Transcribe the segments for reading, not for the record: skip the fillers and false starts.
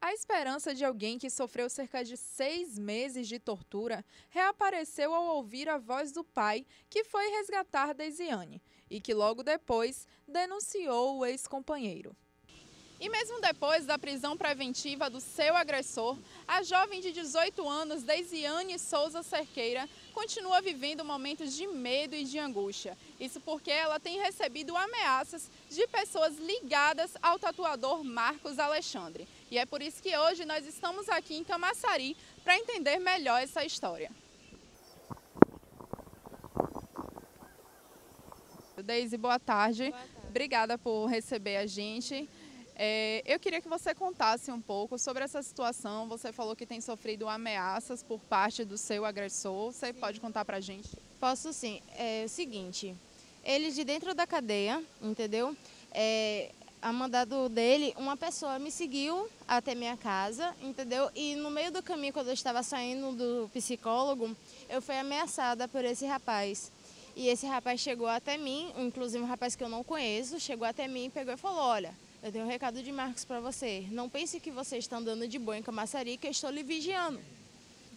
A esperança de alguém que sofreu cerca de 6 meses de tortura reapareceu ao ouvir a voz do pai, que foi resgatar Deisiane e que logo depois denunciou o ex-companheiro. E mesmo depois da prisão preventiva do seu agressor, a jovem de 18 anos, Deisiane Souza Cerqueira, continua vivendo momentos de medo e de angústia. Isso porque ela tem recebido ameaças de pessoas ligadas ao tatuador Marcos Alexandre. E é por isso que hoje nós estamos aqui em Camaçari para entender melhor essa história. Deise, boa tarde. Boa tarde. Obrigada por receber a gente. Eu queria que você contasse um pouco sobre essa situação. Você falou que tem sofrido ameaças por parte do seu agressor. Você pode contar pra gente? Posso sim. É o seguinte, ele de dentro da cadeia, entendeu? A mandado dele, uma pessoa me seguiu até minha casa, entendeu? E no meio do caminho, quando eu estava saindo do psicólogo, eu fui ameaçada por esse rapaz. E esse rapaz chegou até mim, inclusive um rapaz que eu não conheço, chegou até mim, pegou e falou: olha, eu tenho um recado de Marcos para você. Não pense que você está andando de boa em Camaçari, que eu estou lhe vigiando.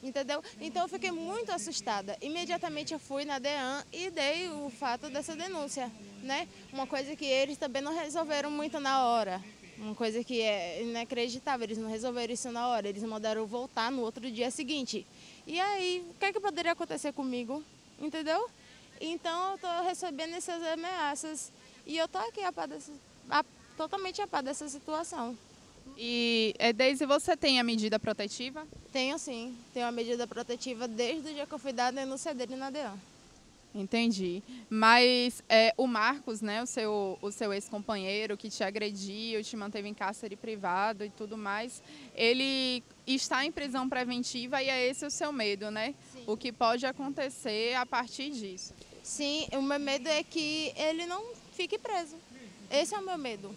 Entendeu? Então eu fiquei muito assustada. Imediatamente eu fui na DEAN e dei o fato dessa denúncia, né? Uma coisa que eles também não resolveram muito na hora. Uma coisa que é inacreditável, eles não resolveram isso na hora. Eles mandaram eu voltar no outro dia seguinte. E aí, o que é que poderia acontecer comigo? Entendeu? Então eu estou recebendo essas ameaças e eu estou aqui totalmente a par dessa situação. E, Deise, você tem a medida protetiva? Tenho sim, tenho a medida protetiva desde o dia que eu fui dar a denúncia dele na DEAN. Entendi. Mas o Marcos, né, o seu ex-companheiro que te agrediu, te manteve em cárcere privado e tudo mais, ele está em prisão preventiva e é esse o seu medo, né? Sim. O que pode acontecer a partir disso. Sim, o meu medo é que ele não fique preso. Esse é o meu medo.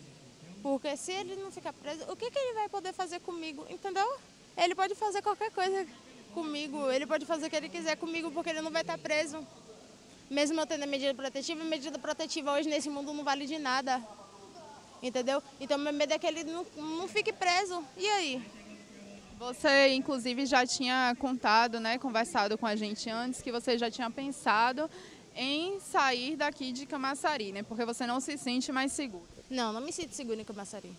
Porque se ele não ficar preso, o que ele vai poder fazer comigo, entendeu? Ele pode fazer qualquer coisa comigo, ele pode fazer o que ele quiser comigo porque ele não vai estar preso. Mesmo eu tendo a medida protetiva hoje nesse mundo não vale de nada. Entendeu? Então meu medo é que ele não fique preso. E aí? Você, inclusive, já tinha contado, né, conversado com a gente antes, que você já tinha pensado em sair daqui de Camaçari, né? Porque você não se sente mais seguro. Não me sinto segura em Camaçari.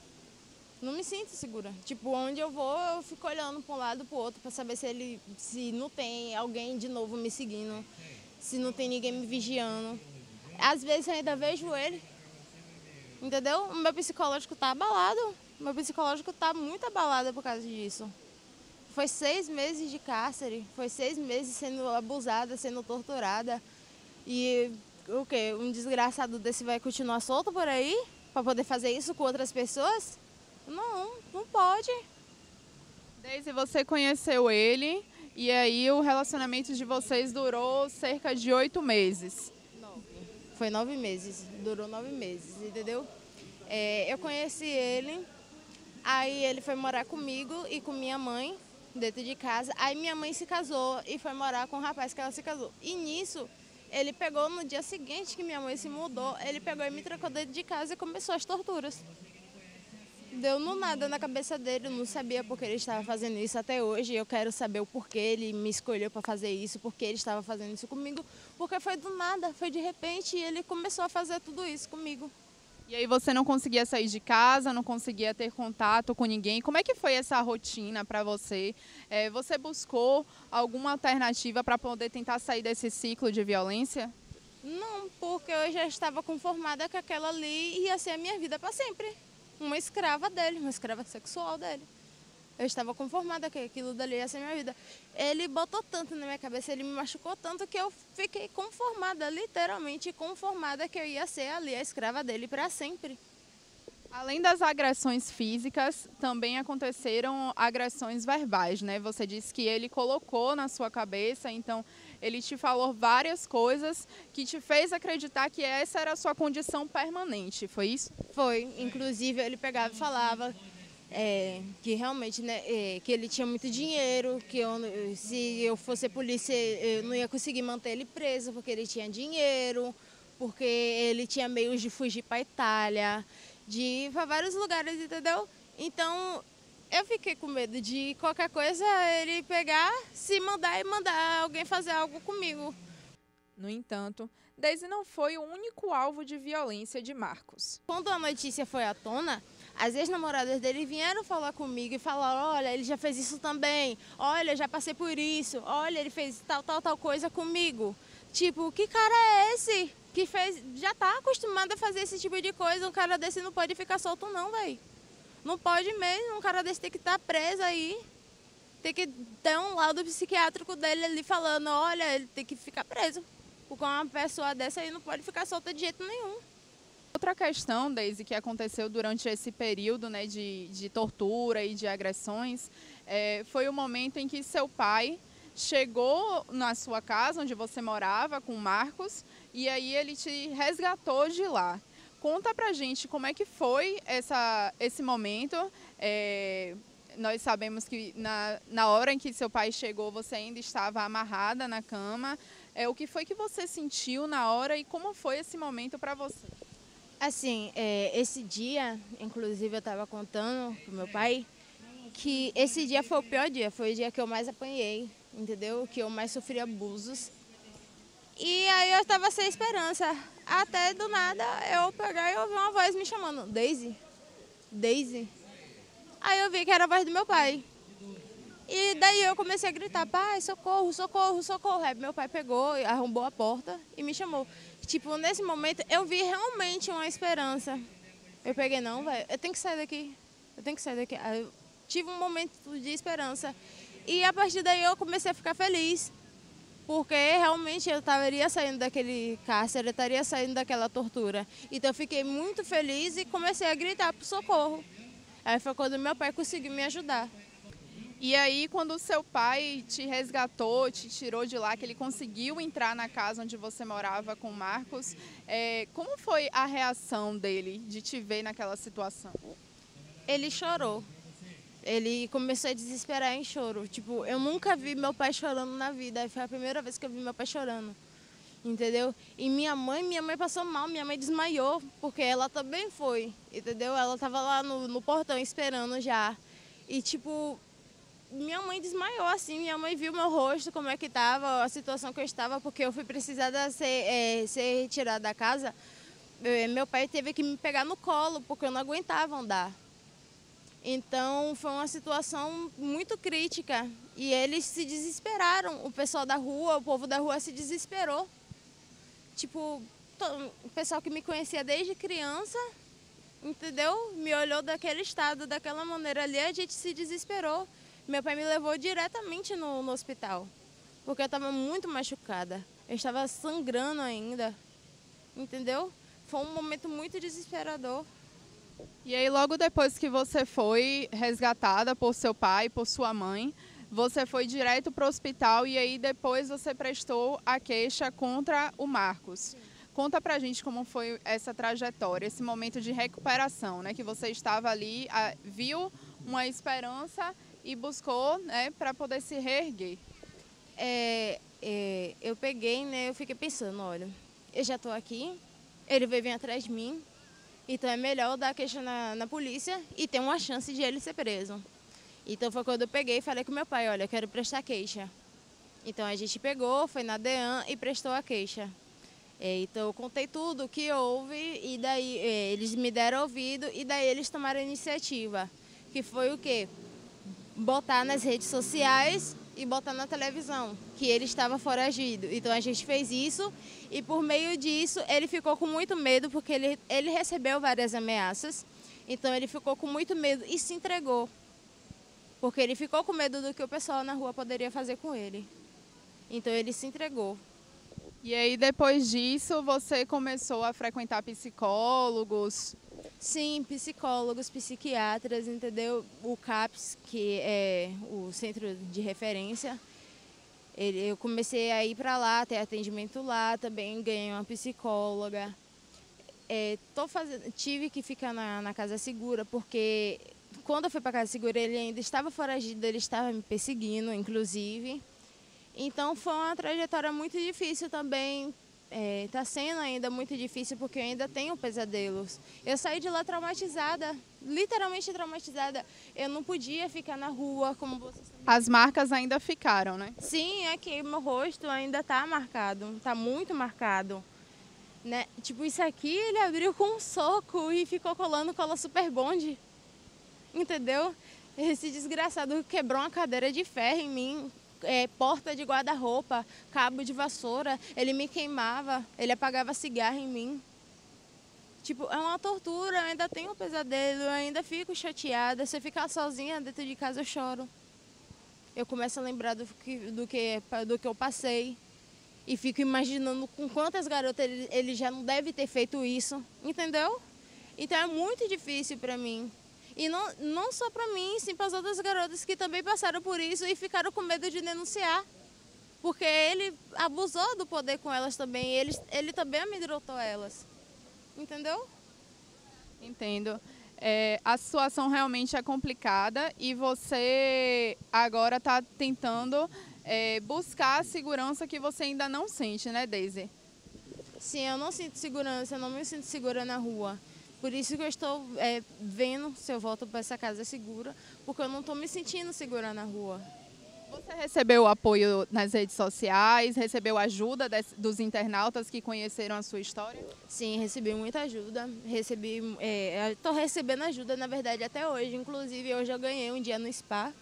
Não me sinto segura. Tipo, onde eu vou, eu fico olhando para um lado e para o outro para saber se não tem alguém de novo me seguindo, se não tem ninguém me vigiando. Às vezes eu ainda vejo ele, entendeu? O meu psicológico está abalado. O meu psicológico está muito abalado por causa disso. Foi 6 meses de cárcere, foi 6 meses sendo abusada, sendo torturada. E o quê? Um desgraçado desse vai continuar solto por aí para poder fazer isso com outras pessoas? Não pode. Deise, você conheceu ele e aí o relacionamento de vocês durou cerca de 8 meses. Foi 9 meses, durou 9 meses, entendeu? Eu conheci ele, aí ele foi morar comigo e com minha mãe dentro de casa. Aí minha mãe se casou e foi morar com o rapaz que ela se casou. E nisso, ele pegou no dia seguinte que minha mãe se mudou, ele pegou e me trancou dentro de casa e começou as torturas. Deu no nada na cabeça dele, eu não sabia por que ele estava fazendo isso até hoje. Eu quero saber o porquê ele me escolheu para fazer isso, porque ele estava fazendo isso comigo, porque foi do nada, foi de repente e ele começou a fazer tudo isso comigo. E aí você não conseguia sair de casa, não conseguia ter contato com ninguém. Como é que foi essa rotina para você? Você buscou alguma alternativa para poder tentar sair desse ciclo de violência? Não, porque eu já estava conformada que aquela ali ia ser a minha vida para sempre. Uma escrava dele, uma escrava sexual dele. Eu estava conformada que aquilo dali ia ser minha vida. Ele botou tanto na minha cabeça, ele me machucou tanto que eu fiquei conformada, literalmente conformada que eu ia ser ali a escrava dele para sempre. Além das agressões físicas, também aconteceram agressões verbais, né? Você disse que ele colocou na sua cabeça, então ele te falou várias coisas que te fez acreditar que essa era a sua condição permanente, foi isso? Foi, inclusive ele pegava e falava que realmente, né, que ele tinha muito dinheiro, que se eu fosse polícia eu não ia conseguir manter ele preso porque ele tinha dinheiro, porque ele tinha meios de fugir para a Itália, de ir para vários lugares, entendeu? Então eu fiquei com medo de qualquer coisa ele pegar, se mandar e mandar alguém fazer algo comigo. No entanto, Daisy não foi o único alvo de violência de Marcos. Quando a notícia foi à tona, as ex-namoradas dele vieram falar comigo e falaram: olha, ele já fez isso também, olha, já passei por isso, olha, ele fez tal coisa comigo. Tipo, que cara é esse que fez, já tá acostumado a fazer esse tipo de coisa? Um cara desse não pode ficar solto não, velho. Não pode mesmo, um cara desse tem que estar preso aí. Tem que ter um laudo psiquiátrico dele ali falando: olha, ele tem que ficar preso. Porque uma pessoa dessa aí não pode ficar solta de jeito nenhum. Outra questão, Daisy, que aconteceu durante esse período, né, de tortura e de agressões, foi o momento em que seu pai chegou na sua casa, onde você morava, com o Marcos, e aí ele te resgatou de lá. Conta pra gente como é que foi esse momento. Nós sabemos que na hora em que seu pai chegou, você ainda estava amarrada na cama. O que foi que você sentiu na hora e como foi esse momento para você? Assim, esse dia, inclusive eu estava contando pro meu pai, que esse dia foi o pior dia, foi o dia que eu mais apanhei, entendeu? Que eu mais sofri abusos. E aí eu estava sem esperança, até do nada eu peguei e ouvi uma voz me chamando: Daisy, Daisy. Aí eu vi que era a voz do meu pai. E daí eu comecei a gritar: pai, socorro, socorro, socorro. Aí meu pai pegou, arrombou a porta e me chamou. Tipo, nesse momento eu vi realmente uma esperança. Eu peguei: não, velho, eu tenho que sair daqui, eu tenho que sair daqui. Aí eu tive um momento de esperança. E a partir daí eu comecei a ficar feliz. Porque realmente eu estaria saindo daquele cárcere, eu estaria saindo daquela tortura. Então eu fiquei muito feliz e comecei a gritar por socorro. Aí foi quando meu pai conseguiu me ajudar. E aí, quando o seu pai te resgatou, te tirou de lá, que ele conseguiu entrar na casa onde você morava com o Marcos, como foi a reação dele de te ver naquela situação? Ele chorou. Ele começou a desesperar em choro. Tipo, eu nunca vi meu pai chorando na vida. Foi a primeira vez que eu vi meu pai chorando. Entendeu? E minha mãe passou mal, minha mãe desmaiou, porque ela também foi, entendeu? Ela estava lá no portão esperando já. E tipo, minha mãe desmaiou assim, minha mãe viu meu rosto, como é que estava, a situação que eu estava, porque eu fui precisada ser retirada da casa. Meu pai teve que me pegar no colo, porque eu não aguentava andar. Então foi uma situação muito crítica e eles se desesperaram, o pessoal da rua, o povo da rua se desesperou. Tipo, o pessoal que me conhecia desde criança, entendeu? Me olhou daquele estado, daquela maneira ali, a gente se desesperou. Meu pai me levou diretamente no hospital, porque eu estava muito machucada. Eu estava sangrando ainda, entendeu? Foi um momento muito desesperador. E aí, logo depois que você foi resgatada por seu pai, por sua mãe, você foi direto para o hospital e aí depois você prestou a queixa contra o Marcos. Sim. Conta pra gente como foi essa trajetória, esse momento de recuperação, né? Que você estava ali, viu uma esperança e buscou, né, para poder se reerguer. Eu peguei, né? Eu fiquei pensando: olha, eu já estou aqui, ele veio vir atrás de mim, então é melhor eu dar a queixa na polícia e ter uma chance de ele ser preso. Então foi quando eu peguei e falei com meu pai: olha, eu quero prestar queixa. Então a gente pegou, foi na DEAN e prestou a queixa. Então eu contei tudo o que houve e daí eles me deram ouvido e daí eles tomaram a iniciativa. Que foi o quê? Botar nas redes sociais e botar na televisão que ele estava foragido. Então a gente fez isso e por meio disso ele ficou com muito medo, porque ele recebeu várias ameaças. Então ele ficou com muito medo e se entregou. Porque ele ficou com medo do que o pessoal na rua poderia fazer com ele. Então ele se entregou. E aí depois disso você começou a frequentar psicólogos? Sim, psicólogos, psiquiatras, entendeu? O CAPS, que é o centro de referência, eu comecei a ir para lá, ter atendimento lá, também ganhei uma psicóloga. Tive que ficar na Casa Segura, porque quando eu fui para a Casa Segura ele ainda estava foragido, ele estava me perseguindo, inclusive. Então foi uma trajetória muito difícil também, tá sendo ainda muito difícil porque eu ainda tenho pesadelos. Eu saí de lá traumatizada, literalmente traumatizada. Eu não podia ficar na rua como vocês também. As marcas ainda ficaram, né? Sim, aqui meu rosto ainda tá marcado, tá muito marcado. Né? Tipo, isso aqui ele abriu com um soco e ficou colando cola super bonde. Entendeu? Esse desgraçado quebrou uma cadeira de ferro em mim, porta de guarda-roupa, cabo de vassoura. Ele me queimava, ele apagava cigarro em mim. Tipo, é uma tortura, eu ainda tenho um pesadelo, eu ainda fico chateada. Se eu ficar sozinha dentro de casa, eu choro. Eu começo a lembrar do que eu passei. E fico imaginando com quantas garotas ele já não deve ter feito isso, entendeu? Então é muito difícil para mim. E não só para mim, sim para as outras garotas que também passaram por isso e ficaram com medo de denunciar. Porque ele abusou do poder com elas também, ele também amedrontou elas. Entendeu? Entendo. A situação realmente é complicada e você agora está tentando buscar a segurança que você ainda não sente, né, Daisy? Sim, eu não sinto segurança, eu não me sinto segura na rua. Por isso que eu estou vendo se eu volto para essa casa segura, porque eu não estou me sentindo segura na rua. Você recebeu apoio nas redes sociais, recebeu ajuda dos internautas que conheceram a sua história? Sim, recebi muita ajuda, estou recebendo ajuda, na verdade, até hoje. Inclusive, hoje eu ganhei um dia no spa,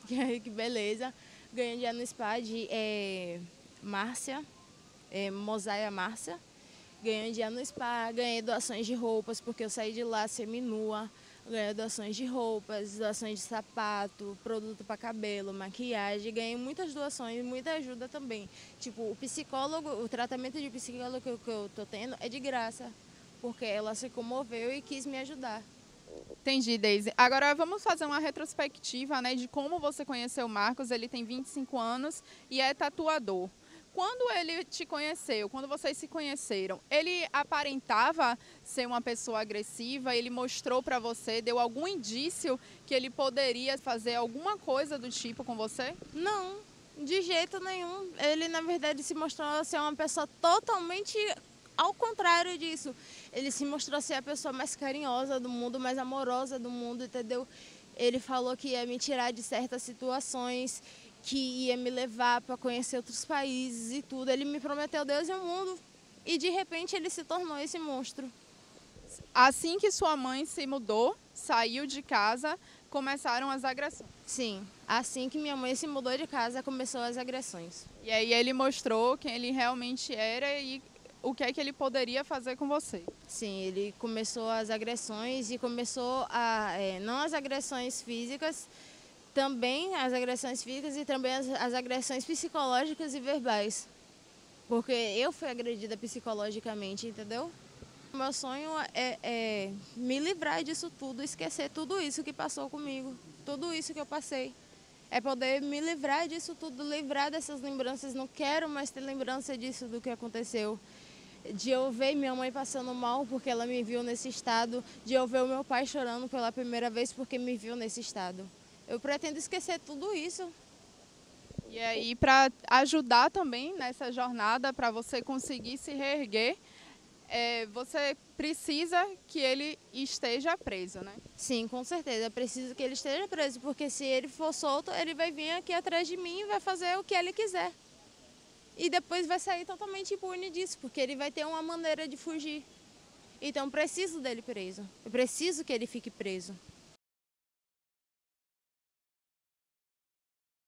que beleza. Ganhei um dia no spa de Márcia, Mosaia Márcia. Ganhei um dia no spa, ganhei doações de roupas, porque eu saí de lá seminua. Ganhei doações de roupas, doações de sapato, produto para cabelo, maquiagem. Ganhei muitas doações, muita ajuda também. Tipo, o tratamento de psicólogo que eu tô tendo é de graça, porque ela se comoveu e quis me ajudar. Entendi, Daisy. Agora vamos fazer uma retrospectiva, né, de como você conheceu o Marcos. Ele tem 25 anos e é tatuador. Quando ele te conheceu, quando vocês se conheceram, ele aparentava ser uma pessoa agressiva? Ele mostrou para você, deu algum indício que ele poderia fazer alguma coisa do tipo com você? Não, de jeito nenhum. Ele, na verdade, se mostrou ser uma pessoa totalmente ao contrário disso. Ele se mostrou ser a pessoa mais carinhosa do mundo, mais amorosa do mundo, entendeu? Ele falou que ia me tirar de certas situações, que ia me levar para conhecer outros países e tudo. Ele me prometeu Deus e o mundo. E de repente ele se tornou esse monstro. Assim que sua mãe se mudou, saiu de casa, começaram as agressões. Sim, assim que minha mãe se mudou de casa, começou as agressões. E aí ele mostrou quem ele realmente era e o que é que ele poderia fazer com você. Sim, ele começou as agressões e começou não as agressões físicas, também as agressões físicas e também as agressões psicológicas e verbais. Porque eu fui agredida psicologicamente, entendeu? O meu sonho é me livrar disso tudo, esquecer tudo isso que passou comigo, tudo isso que eu passei. É poder me livrar disso tudo, livrar dessas lembranças. Não quero mais ter lembrança disso, do que aconteceu. De eu ver minha mãe passando mal porque ela me viu nesse estado, de eu ver o meu pai chorando pela primeira vez porque me viu nesse estado. Eu pretendo esquecer tudo isso. E aí, para ajudar também nessa jornada, para você conseguir se reerguer, você precisa que ele esteja preso, né? Sim, com certeza. Eu preciso que ele esteja preso, porque se ele for solto, ele vai vir aqui atrás de mim e vai fazer o que ele quiser. E depois vai sair totalmente impune disso, porque ele vai ter uma maneira de fugir. Então, eu preciso dele preso. Eu preciso que ele fique preso.